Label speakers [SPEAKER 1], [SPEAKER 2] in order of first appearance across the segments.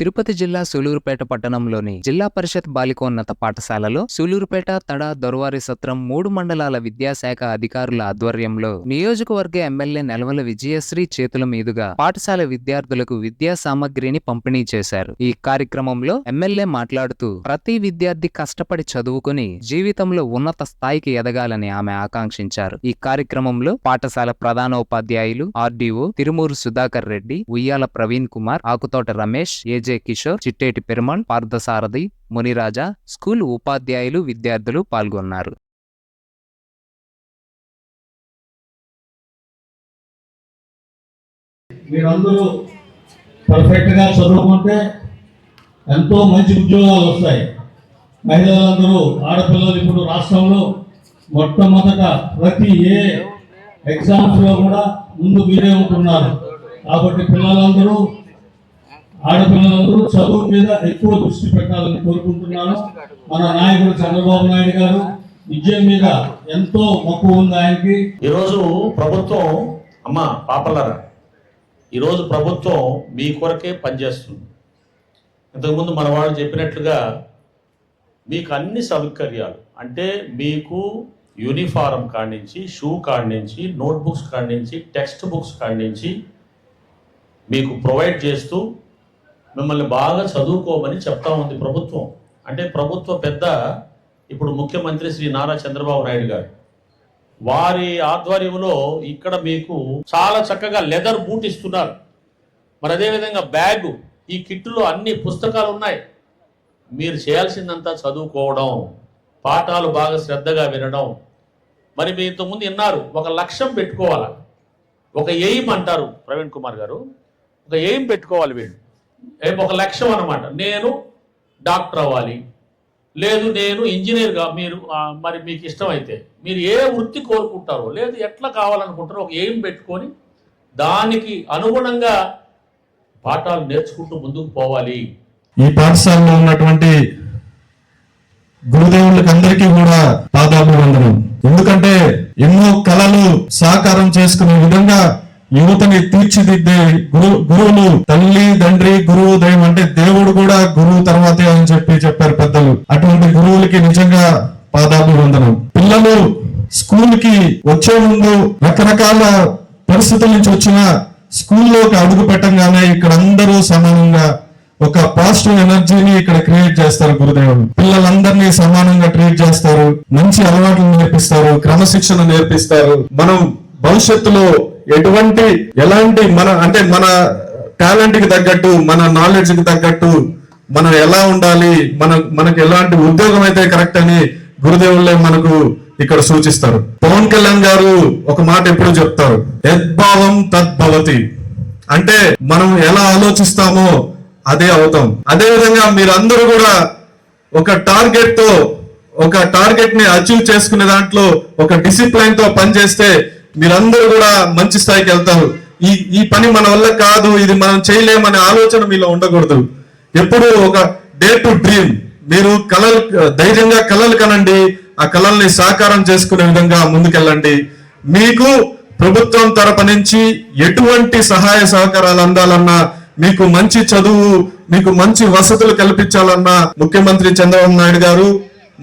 [SPEAKER 1] తిరుపతి జిల్లా సూలూరుపేట పట్టణంలోని జిల్లా పరిషత్ బాలికోన్నత పాఠశాలలో సూలూరుపేట తడ దొరవారి సత్రం 3 మండలాల విద్యాశాఖ అధికారుల ఆధ్వర్యంలో నియోజకవర్గ ఎమ్మెల్యే నెలవల విజయశ్రీ చేతుల మీదుగా పాఠశాల విద్యార్థులకు విద్యా సామగ్రిని పంపిణీ చేశారు. ఈ కార్యక్రమంలో ఎమ్మెల్యే మాట్లాడుతూ ప్రతి విద్యార్థి కష్టపడి చదువుకుని జీవితంలో ఉన్నత స్థాయికి ఎదగాలని ఆమె ఆకాంక్షించారు. ఈ కార్యక్రమంలో పాఠశాల ప్రధానోపాధ్యాయులు ఆర్డీఓ తిరుమూరు సుధాకర్ రెడ్డి, ఉయ్యాల ప్రవీణ్ కుమార్, ఆకుతోట రమేష్, ఏజే కిషోర్, చిట్టేటి పెరుమాళ్, పార్థసారథి, మునిరాజా, స్కూల్ ఉపాధ్యాయులు, విద్యార్థులు పాల్గొన్నారు.
[SPEAKER 2] మీరందరూ పర్ఫెక్ట్ గా చదువుకుంటే ఎంతో మంచి ఉద్యోగాలు వస్తాయి. మహిళలందరూ, ఆడపిల్లలు ఇప్పుడు రాష్ట్రంలో మొట్టమొదట ప్రతి ఎగ్జామ్స్ లో కూడా ముందు మీరే ఉంటున్నారు. కాబట్టి పిల్లలందరూ, ఆడపిల్లలందరూ చదువు మీద ఎక్కువ దృష్టి పెట్టాలని కోరుకుంటున్నాను. మన నాయకుడు చంద్రబాబు నాయుడు గారు విద్య మీద ఎంతో మక్కువ ఉంది ఆయనకి.
[SPEAKER 3] ఈరోజు ప్రభుత్వం పాపలరా ఈరోజు ప్రభుత్వం మీ కొరకే పనిచేస్తుంది. ఇంతకుముందు మన వాళ్ళు చెప్పినట్లుగా మీకు అన్ని సౌకర్యాలు, అంటే మీకు యూనిఫారం కాడి నుంచి, షూ కాడి నుంచి, నోట్బుక్స్ కాడి నుంచి, టెక్స్ట్ బుక్స్ కాడి నుంచి మీకు ప్రొవైడ్ చేస్తూ మిమ్మల్ని బాగా చదువుకోమని చెప్తా ఉంది ప్రభుత్వం. అంటే ప్రభుత్వ పెద్ద ఇప్పుడు ముఖ్యమంత్రి శ్రీ నారా చంద్రబాబు నాయుడు గారు వారి ఆధ్వర్యంలో ఇక్కడ మీకు చాలా చక్కగా లెదర్ బూట్ ఇస్తున్నారు. మరి అదేవిధంగా బ్యాగు, ఈ కిట్లో అన్ని పుస్తకాలు ఉన్నాయి. మీరు చేయాల్సిందంతా చదువుకోవడం, పాఠాలు బాగా శ్రద్ధగా వినడం. మరి మీరు ఇంతకుముందు విన్నారు, ఒక లక్ష్యం పెట్టుకోవాలి, ఒక ఎయిమ్ అంటారు ప్రవీణ్ కుమార్ గారు, ఒక ఎయిమ్ పెట్టుకోవాలి. వీళ్ళు ఒక లక్ష్యం అన్నమాట. నేను డాక్టర్ అవ్వాలి, లేదు నేను ఇంజనీర్గా, మీరు మరి మీకు ఇష్టమైతే మీరు ఏ వృత్తి కోరుకుంటారో, లేదు ఎట్లా కావాలనుకుంటారో ఒక ఎయిమ్ పెట్టుకొని దానికి అనుగుణంగా పాఠాలు నేర్చుకుంటూ ముందుకు పోవాలి.
[SPEAKER 4] ఈ పాఠశాలలో ఉన్నటువంటి గురుదేవులకు అందరికీ కూడా పాదాభివందనం. ఎందుకంటే ఎన్నో కళలు సాకారం చేసుకునే విధంగా యువతని తీర్చిదిద్దే గురువులు, తల్లి తండ్రి గురువు దైవం, అంటే దేవుడు కూడా గురువు తర్వాతే అని చెప్పారు పెద్దలు. అటువంటి గురువులకి నిజంగా పాదాభివందనం. పిల్లలు స్కూల్ కి వచ్చే ముందు రకరకాల పరిస్థితుల నుంచి వచ్చిన స్కూల్లోకి అడుగు పెట్టంగానే ఇక్కడ అందరూ సమానంగా ఒక పాజిటివ్ ఎనర్జీని ఇక్కడ క్రియేట్ చేస్తారు గురుదేవులు. పిల్లలందరినీ సమానంగా ట్రీట్ చేస్తారు, మంచి అలవాట్లు నేర్పిస్తారు, క్రమశిక్షణ నేర్పిస్తారు. మనం భవిష్యత్తులో ఎలాంటి మన టాలెంట్ కి తగ్గట్టు, మన నాలెడ్జ్ కి తగ్గట్టు మనం ఎలా ఉండాలి, మనకు ఎలాంటి ఉద్యోగం అయితే కరెక్ట్ అని గురుదేవులే మనకు ఇక్కడ సూచిస్తారు. పవన్ కళ్యాణ్ గారు ఒక మాట ఎప్పుడు చెప్తారు, యద్భావం తద్భవతి. అంటే మనం ఎలా ఆలోచిస్తామో అదే అవుతాం. అదే విధంగా మీరందరూ కూడా ఒక టార్గెట్ ని అచీవ్ చేసుకునే దాంట్లో ఒక డిసిప్లైన్ తో పనిచేస్తే మీరందరూ కూడా మంచి స్థాయికి వెళ్తారు. ఈ పని మన వల్ల కాదు, ఇది మనం చేయలేమనే ఆలోచన మీలో ఉండకూడదు. ఎప్పుడు ఒక డే టు డ్రీమ్, మీరు ధైర్యంగా కలలు కనండి, ఆ కళల్ని సాకారం చేసుకునే విధంగా ముందుకెళ్ళండి. మీకు ప్రభుత్వం తరపు నుంచి ఎటువంటి సహాయ సహకారాలు అందాలన్నా, మీకు మంచి చదువు, మీకు మంచి వసతులు కల్పించాలన్నా ముఖ్యమంత్రి చంద్రబాబు నాయుడు గారు,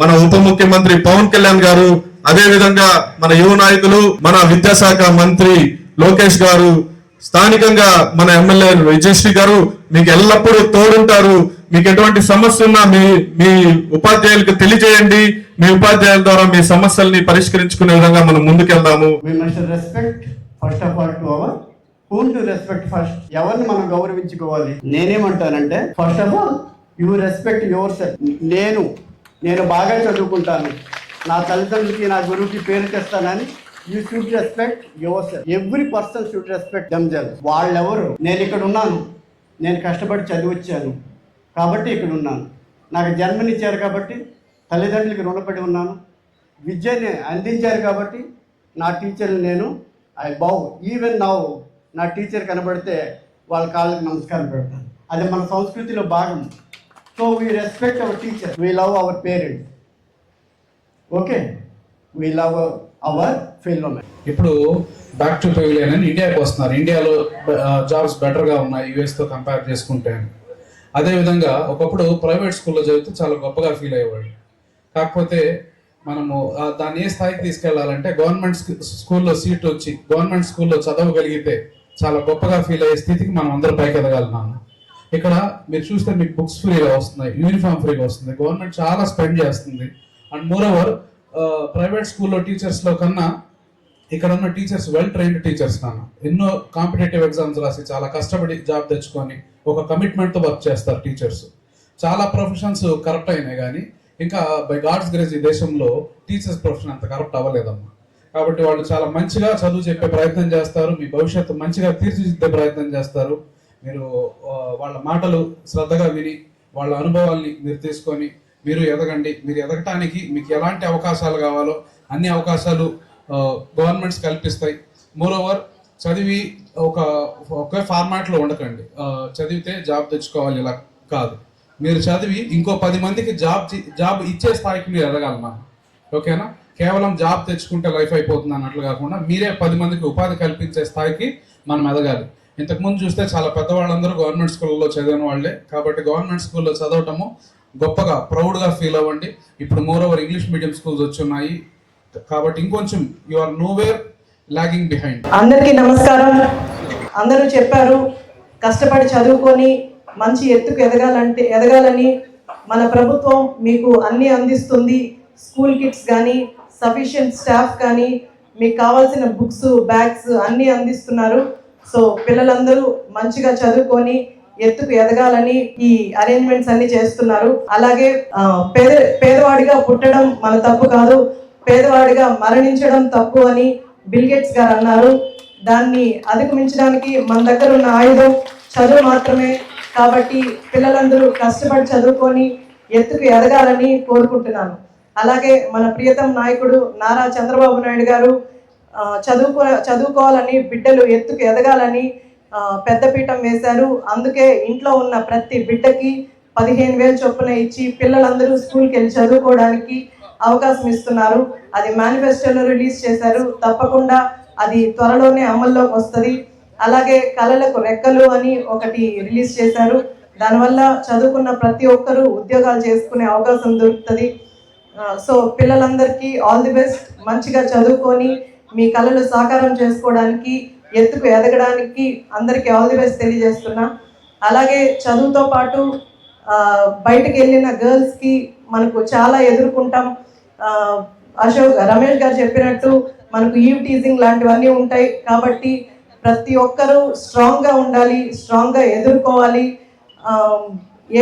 [SPEAKER 4] మన ఉప ముఖ్యమంత్రి పవన్ కళ్యాణ్ గారు, అదే విధంగా మన యువ నాయకులు, మన విద్యాశాఖ మంత్రి లోకేష్ గారు, స్థానికంగా మన ఎమ్మెల్యే విజయశ్రీ గారు మీకు ఎల్లప్పుడూ తోడుంటారు. మీకు ఎటువంటి సమస్య ఉన్నా మీ ఉపాధ్యాయులకు తెలియజేయండి. మీ ఉపాధ్యాయుల ద్వారా మీ సమస్యల్ని పరిష్కరించుకునే విధంగా మనం ముందుకెళ్దాము.
[SPEAKER 5] ఎవరిని మనం గౌరవించుకోవాలి. నేనేమంటానంటే, first of all you respect yourself. నేను బాగా చదువుకుంటాను, నా తల్లిదండ్రులకి, నా గురువుకి పేరు తెస్తానని you should respect yourself. Every person should respect themselves. వాళ్ళెవరు, నేను ఇక్కడ ఉన్నాను, నేను కష్టపడి చదివొచ్చాను కాబట్టి ఇక్కడ ఉన్నాను, నాకు జన్మనిచ్చారు కాబట్టి తల్లిదండ్రులకి రుణపడి ఉన్నాను, విద్యని అందించారు కాబట్టి నా టీచర్ని నేను ఐ బౌ. ఈవెన్ నౌ నా టీచర్ కనబడితే వాళ్ళ కాళ్ళకి నమస్కారం పెడతాను. అది మన సంస్కృతిలో భాగం. So we respect hour teacher, we love our parents, okay, we love our fellow men.
[SPEAKER 6] ఇప్పుడు బ్యాక్ టు పెవిలియన్ అని ఇండియాకి వస్తున్నారు. ఇండియాలో జాబ్స్ బెటర్గా ఉన్నాయి యుఎస్తో కంపేర్ చేసుకుంటే. అదేవిధంగా ఒకప్పుడు ప్రైవేట్ స్కూల్లో చదివితే చాలా గొప్పగా ఫీల్ అయ్యేవాడు. కాకపోతే మనము దాన్ని ఏ స్థాయికి తీసుకెళ్లాలంటే గవర్నమెంట్ స్కూల్లో సీట్ వచ్చి గవర్నమెంట్ స్కూల్లో చదవగలిగితే చాలా గొప్పగా ఫీల్ అయ్యే స్థితికి మనం అందరూ పైకి ఎదగాలన్నాను. ఇక్కడ మీరు చూస్తే మీకు బుక్స్ ఫ్రీగా వస్తున్నాయి, యూనిఫామ్ ఫ్రీగా వస్తుంది, గవర్నమెంట్ చాలా స్పెండ్ చేస్తుంది. అండ్ మోరోవర్ ప్రైవేట్ స్కూల్లో టీచర్స్లో కన్నా ఇక్కడ ఉన్న టీచర్స్ వెల్ ట్రైన్డ్ టీచర్స్ నాన్న. ఎన్నో కాంపిటేటివ్ ఎగ్జామ్స్ రాసి చాలా కష్టపడి జాబ్ తెచ్చుకొని ఒక కమిట్మెంట్తో వర్క్ చేస్తారు టీచర్స్. చాలా ప్రొఫెషన్స్ కరప్ట్ అయినాయి కానీ ఇంకా బై గాడ్స్ గ్రేస్ ఈ దేశంలో టీచర్స్ ప్రొఫెషన్ అంత కరప్ట్ అవ్వలేదమ్మా. కాబట్టి వాళ్ళు చాలా మంచిగా చదువు చెప్పే ప్రయత్నం చేస్తారు, మీ భవిష్యత్తు మంచిగా తీర్చిదిద్దే ప్రయత్నం చేస్తారు. మీరు వాళ్ళ మాటలు శ్రద్ధగా విని వాళ్ళ అనుభవాల్ని మీరు తీసుకొని మీరు ఎదగండి. మీరు ఎదగటానికి మీకు ఎలాంటి అవకాశాలు కావాలో అన్ని అవకాశాలు గవర్నమెంట్స్ కల్పిస్తాయి. మోరోవర్ చదివి ఒకే ఫార్మాట్లో ఉండకండి. చదివితే జాబ్ తెచ్చుకోవాలి ఇలా కాదు, మీరు చదివి ఇంకో 10 మందికి జాబ్ ఇచ్చే స్థాయికి మీరు ఎదగాలన్నా. ఓకేనా? కేవలం జాబ్ తెచ్చుకుంటే లైఫ్ అయిపోతుంది అన్నట్లు కాకుండా మీరే 10 మందికి ఉపాధి కల్పించే స్థాయికి మనం ఎదగాలి. ఇంతకుముందు చూస్తే చాలా పెద్దవాళ్ళందరూ గవర్నమెంట్ స్కూల్లో చదివిన వాళ్ళే. కాబట్టి గవర్నమెంట్ స్కూల్లో చదవటము గొప్పగా ప్రౌడ్గా ఫీల్ అవ్వండి. ఇప్పుడు మోరోవర్ ఇంగ్లీష్ మీడియం స్కూల్స్ వచ్చి ఉన్నాయి కాబట్టి ఇంకొంచెం you are nowhere lagging behind.
[SPEAKER 7] అందరికీ నమస్కారం. అందరూ చెప్పారు కష్టపడి చదువుకొని మంచి ఎత్తుకు ఎదగాలని మన ప్రభుత్వం మీకు అన్నీ అందిస్తుంది. స్కూల్ కిట్స్ కానీ సఫిషియెంట్ స్టాఫ్ కానీ మీకు కావాల్సిన బుక్స్ బ్యాగ్స్ అన్నీ అందిస్తున్నారు. సో పిల్లలందరూ మంచిగా చదువుకొని ఎత్తుకు ఎదగాలని ఈ అరేంజ్మెంట్స్ అన్ని చేస్తున్నారు. అలాగే పేదవాడిగా పుట్టడం మన తప్పు కాదు, పేదవాడిగా మరణించడం తప్పు అని బిల్ గేట్స్ గారు అన్నారు. దాన్ని అధిగమించడానికి మన దగ్గర ఉన్న ఆయుధం చదువు మాత్రమే. కాబట్టి పిల్లలందరూ కష్టపడి చదువుకొని ఎత్తుకు ఎదగాలని కోరుకుంటున్నాను. అలాగే మన ప్రియతమ నాయకుడు నారా చంద్రబాబు నాయుడు గారు చదువుకోవాలని బిడ్డలు ఎత్తుకు ఎదగాలని పెద్దపీఠం వేశారు. అందుకే ఇంట్లో ఉన్న ప్రతి బిడ్డకి 15,000 చొప్పున ఇచ్చి పిల్లలందరూ స్కూల్కి వెళ్ళి చదువుకోవడానికి అవకాశం ఇస్తున్నారు. అది మేనిఫెస్టోలో రిలీజ్ చేశారు. తప్పకుండా అది త్వరలోనే అమల్లోకి వస్తుంది. అలాగే కళలకు రెక్కలు అని ఒకటి రిలీజ్ చేశారు. దానివల్ల చదువుకున్న ప్రతి ఒక్కరూ ఉద్యోగాలు చేసుకునే అవకాశం దొరుకుతుంది. సో పిల్లలందరికీ ఆల్ ది బెస్ట్. మంచిగా చదువుకొని మీ కళలు సాకారం చేసుకోవడానికి ఎత్తుకు ఎదగడానికి అందరికీ ఆల్ ది బెస్ట్ తెలియజేస్తున్నా. అలాగే చదువుతో పాటు బయటకు వెళ్ళిన గర్ల్స్కి మనకు చాలా ఎదుర్కొంటాం. రమేష్ గారు చెప్పినట్టు మనకు ఈవ్ టీజింగ్ లాంటివన్నీ ఉంటాయి. కాబట్టి ప్రతి ఒక్కరూ స్ట్రాంగ్గా ఉండాలి, స్ట్రాంగ్గా ఎదుర్కోవాలి.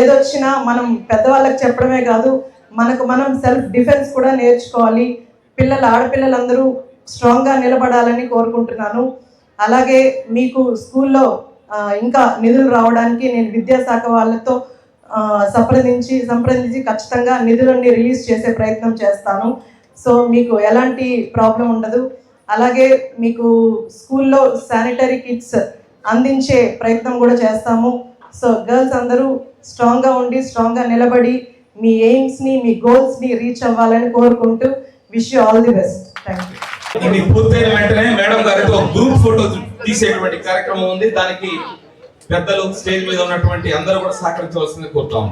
[SPEAKER 7] ఏదొచ్చినా మనం పెద్దవాళ్ళకి చెప్పడమే కాదు, మనకు మనం సెల్ఫ్ డిఫెన్స్ కూడా నేర్చుకోవాలి. ఆడపిల్లలందరూ స్ట్రాంగ్గా నిలబడాలని కోరుకుంటున్నాను. అలాగే మీకు స్కూల్లో ఇంకా నిధులు రావడానికి నేను విద్యాశాఖ వాళ్ళతో సంప్రదించి ఖచ్చితంగా నిధులన్నీ రిలీజ్ చేసే ప్రయత్నం చేస్తాను. సో మీకు ఎలాంటి ప్రాబ్లం ఉండదు. అలాగే మీకు స్కూల్లో శానిటరీ కిట్స్ అందించే ప్రయత్నం కూడా చేస్తాము. సో గర్ల్స్ అందరూ స్ట్రాంగ్గా ఉండి స్ట్రాంగ్గా నిలబడి మీ ఎయిమ్స్ని మీ గోల్స్ని రీచ్ అవ్వాలని కోరుకుంటూ wish you all the best. Thank you.
[SPEAKER 8] ఇది పూర్తయిన వెంటనే మేడం గారితో గ్రూప్ ఫోటో తీసేటువంటి కార్యక్రమం ఉంది. దానికి పెద్దలు స్టేజ్ మీద ఉన్నటువంటి అందరూ కూడా సహకరించవలసింది కోరుతాము.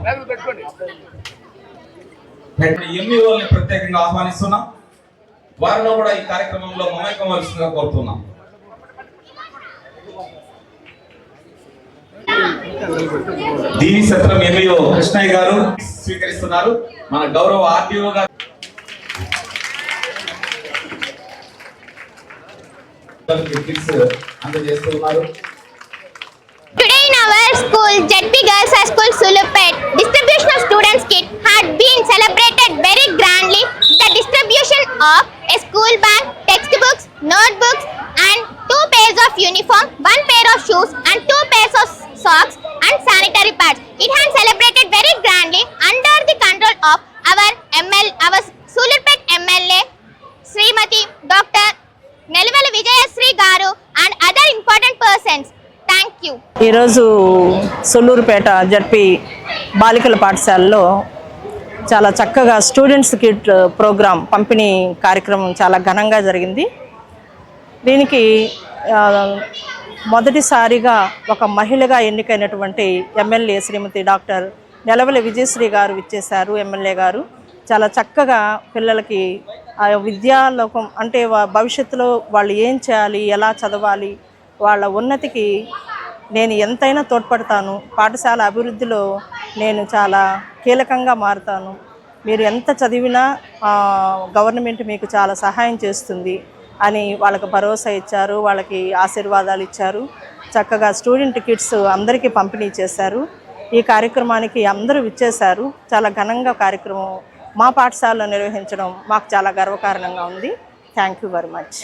[SPEAKER 8] ఎంఈఓని ప్రత్యేకంగా ఆహ్వానిస్తున్నాం. వారిలో కూడా ఈ కార్యక్రమంలో మమేకమవలసిందిగా కోరుతున్నాం. దీని సత్రం ఎంఈఓ కృష్ణయ్య గారు స్వీకరిస్తున్నారు. మన గౌరవ ఆర్టీఓ గారు అందజేస్తున్నారు.
[SPEAKER 9] Today in our school, ZP Girls High School, Sulurpet, distribution of students' kit had been celebrated very grandly. The distribution of a school bag, textbooks, notebooks, and 2 pairs of uniform, 1 pair of shoes, and 2 pairs of socks and sanitary pads. It had celebrated very grandly under the control of our Sulurpet MLA, Srimati Dr. Nelivali Vijayasri Garu, and other important persons. Thank you.
[SPEAKER 10] ఈరోజు Sullurpeta ZP బాలికల పాఠశాలలో చాలా చక్కగా students kit programme పంపిణీ కార్యక్రమం చాలా ఘనంగా జరిగింది. దీనికి మొదటిసారిగా ఒక మహిళగా ఎన్నికైనటువంటి ఎమ్మెల్యే శ్రీమతి డాక్టర్ నెలవల విజయశ్రీ గారు విచ్చేశారు. ఎమ్మెల్యే గారు చాలా చక్కగా పిల్లలకి ఆ విద్యాలోకం అంటే భవిష్యత్తులో వాళ్ళు ఏం చేయాలి, ఎలా చదవాలి, వాళ్ళ ఉన్నతికి నేను ఎంతైనా తోడ్పడతాను, పాఠశాల అభివృద్ధిలో నేను చాలా కీలకంగా మారుతాను, మీరు ఎంత చదివినా గవర్నమెంట్ మీకు చాలా సహాయం చేస్తుంది అని వాళ్ళకి భరోసా ఇచ్చారు. వాళ్ళకి ఆశీర్వాదాలు ఇచ్చారు. చక్కగా స్టూడెంట్ కిట్స్ అందరికీ పంపిణీ చేశారు. ఈ కార్యక్రమానికి అందరూ విచ్చేశారు. చాలా ఘనంగా కార్యక్రమం మా పాఠశాలలో నిర్వహించడం మాకు చాలా గర్వకారణంగా ఉంది. Thank you very much.